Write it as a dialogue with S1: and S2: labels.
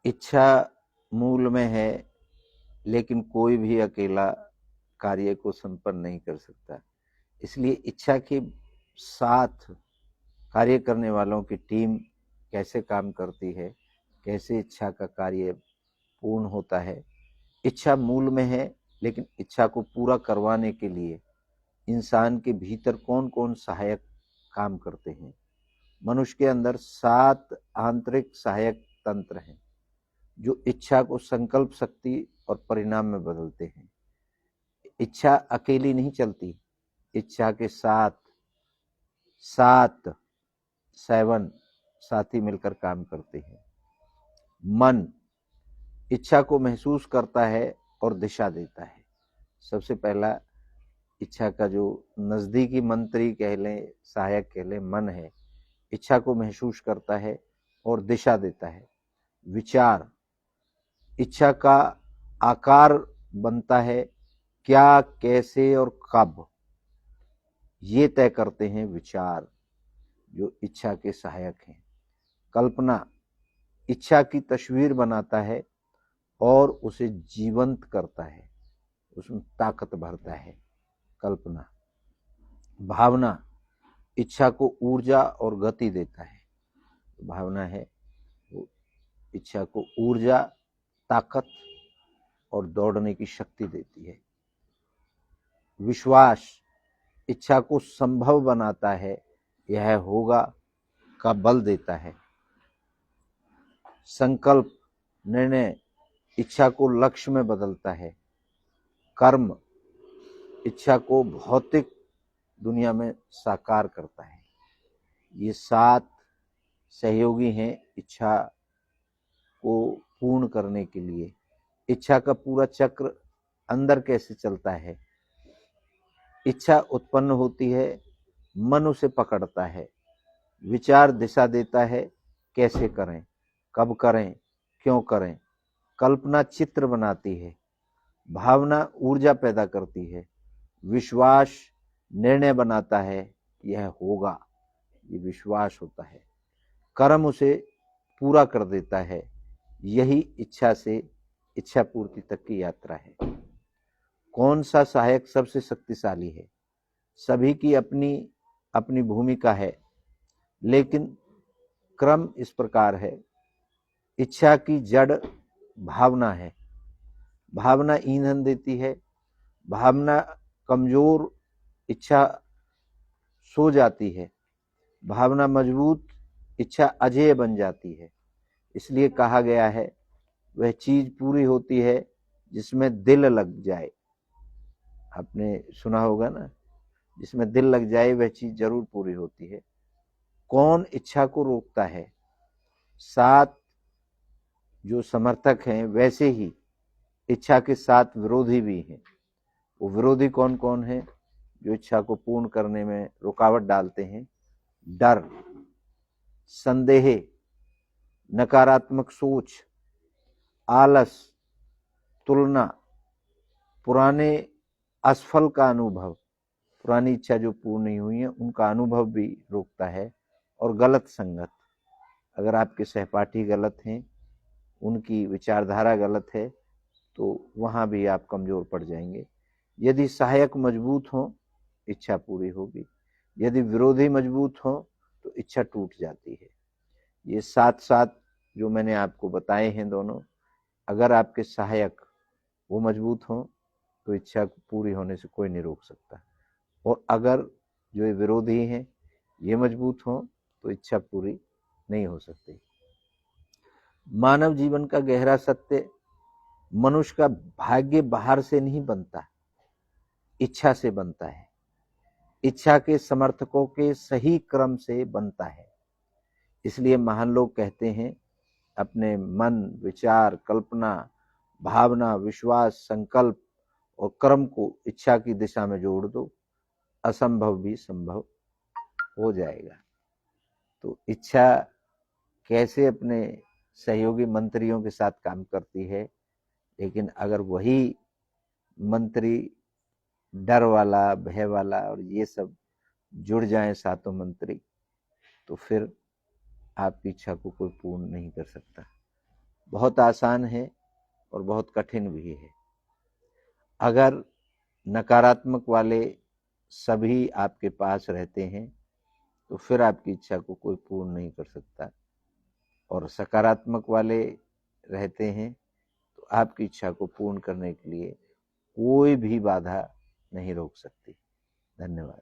S1: इच्छा मूल में है, लेकिन कोई भी अकेला कार्य को संपन्न नहीं कर सकता। इसलिए इच्छा के साथ कार्य करने वालों की टीम कैसे काम करती है, कैसे इच्छा का कार्य पूर्ण होता है। इच्छा मूल में है, लेकिन इच्छा को पूरा करवाने के लिए इंसान के भीतर कौन कौन सहायक काम करते हैं। मनुष्य के अंदर 7 आंतरिक सहायक तंत्र हैं जो इच्छा को संकल्प शक्ति और परिणाम में बदलते हैं। इच्छा अकेली नहीं चलती, इच्छा के साथ 7 साथी मिलकर काम करते हैं। मन इच्छा को महसूस करता है और दिशा देता है। सबसे पहला इच्छा का जो नजदीकी मंत्री कह लें, सहायक कह लें, मन है। इच्छा को महसूस करता है और दिशा देता है। विचार इच्छा का आकार बनता है, क्या, कैसे और कब, ये तय करते हैं विचार जो इच्छा के सहायक हैं। कल्पना इच्छा की तस्वीर बनाता है और उसे जीवंत करता है, उसमें ताकत भरता है। कल्पना। भावना इच्छा को ऊर्जा और गति देता है। भावना है वो इच्छा को ऊर्जा, ताकत और दौड़ने की शक्ति देती है। विश्वास इच्छा को संभव बनाता है, यह होगा का बल देता है। संकल्प निर्णय इच्छा को लक्ष्य में बदलता है। कर्म इच्छा को भौतिक दुनिया में साकार करता है। ये 7 सहयोगी हैं इच्छा को पूर्ण करने के लिए। इच्छा का पूरा चक्र अंदर कैसे चलता है। इच्छा उत्पन्न होती है, मन उसे पकड़ता है, विचार दिशा देता है, कैसे करें, कब करें, क्यों करें। कल्पना चित्र बनाती है, भावना ऊर्जा पैदा करती है, विश्वास निर्णय बनाता है, यह होगा, ये विश्वास होता है। कर्म उसे पूरा कर देता है। यही इच्छा से इच्छा पूर्ति तक की यात्रा है। कौन सा सहायक सबसे शक्तिशाली है? सभी की अपनी अपनी भूमिका है, लेकिन क्रम इस प्रकार है। इच्छा की जड़ भावना है। भावना ईंधन देती है। भावना कमजोर, इच्छा सो जाती है। भावना मजबूत, इच्छा अजेय बन जाती है। इसलिए कहा गया है, वह चीज पूरी होती है जिसमें दिल लग जाए। आपने सुना होगा ना, जिसमें दिल लग जाए वह चीज जरूर पूरी होती है। कौन इच्छा को रोकता है? 7 जो समर्थक हैं, वैसे ही इच्छा के 7 विरोधी भी हैं। वो विरोधी कौन कौन है जो इच्छा को पूर्ण करने में रुकावट डालते हैं? डर, संदेह, नकारात्मक सोच, आलस, तुलना, पुराने असफल का अनुभव, पुरानी इच्छा जो पूर्ण नहीं हुई है उनका अनुभव भी रोकता है। और गलत संगत, अगर आपके सहपाठी गलत हैं, उनकी विचारधारा गलत है, तो वहां भी आप कमजोर पड़ जाएंगे। यदि सहायक मजबूत हो, इच्छा पूरी होगी। यदि विरोधी मजबूत हो तो इच्छा टूट जाती है। ये 7 जो मैंने आपको बताए हैं दोनों, अगर आपके सहायक वो मजबूत हो तो इच्छा पूरी होने से कोई नहीं रोक सकता। और अगर जो विरोधी हैं ये मजबूत हो तो इच्छा पूरी नहीं हो सकती। मानव जीवन का गहरा सत्य, मनुष्य का भाग्य बाहर से नहीं बनता, इच्छा से बनता है। इच्छा के समर्थकों के सही क्रम से बनता है। इसलिए महान लोग कहते हैं, अपने मन, विचार, कल्पना, भावना, विश्वास, संकल्प और कर्म को इच्छा की दिशा में जोड़ दो, असंभव भी संभव हो जाएगा। तो इच्छा कैसे अपने सहयोगी मंत्रियों के साथ काम करती है, लेकिन अगर वही मंत्री डर वाला, भय वाला और ये सब जुड़ जाएं 7 मंत्री, तो फिर आपकी इच्छा को कोई पूर्ण नहीं कर सकता। बहुत आसान है और बहुत कठिन भी है। अगर नकारात्मक वाले सभी आपके पास रहते हैं तो फिर आपकी इच्छा को कोई पूर्ण नहीं कर सकता, और सकारात्मक वाले रहते हैं तो आपकी इच्छा को पूर्ण करने के लिए कोई भी बाधा नहीं रोक सकती। धन्यवाद।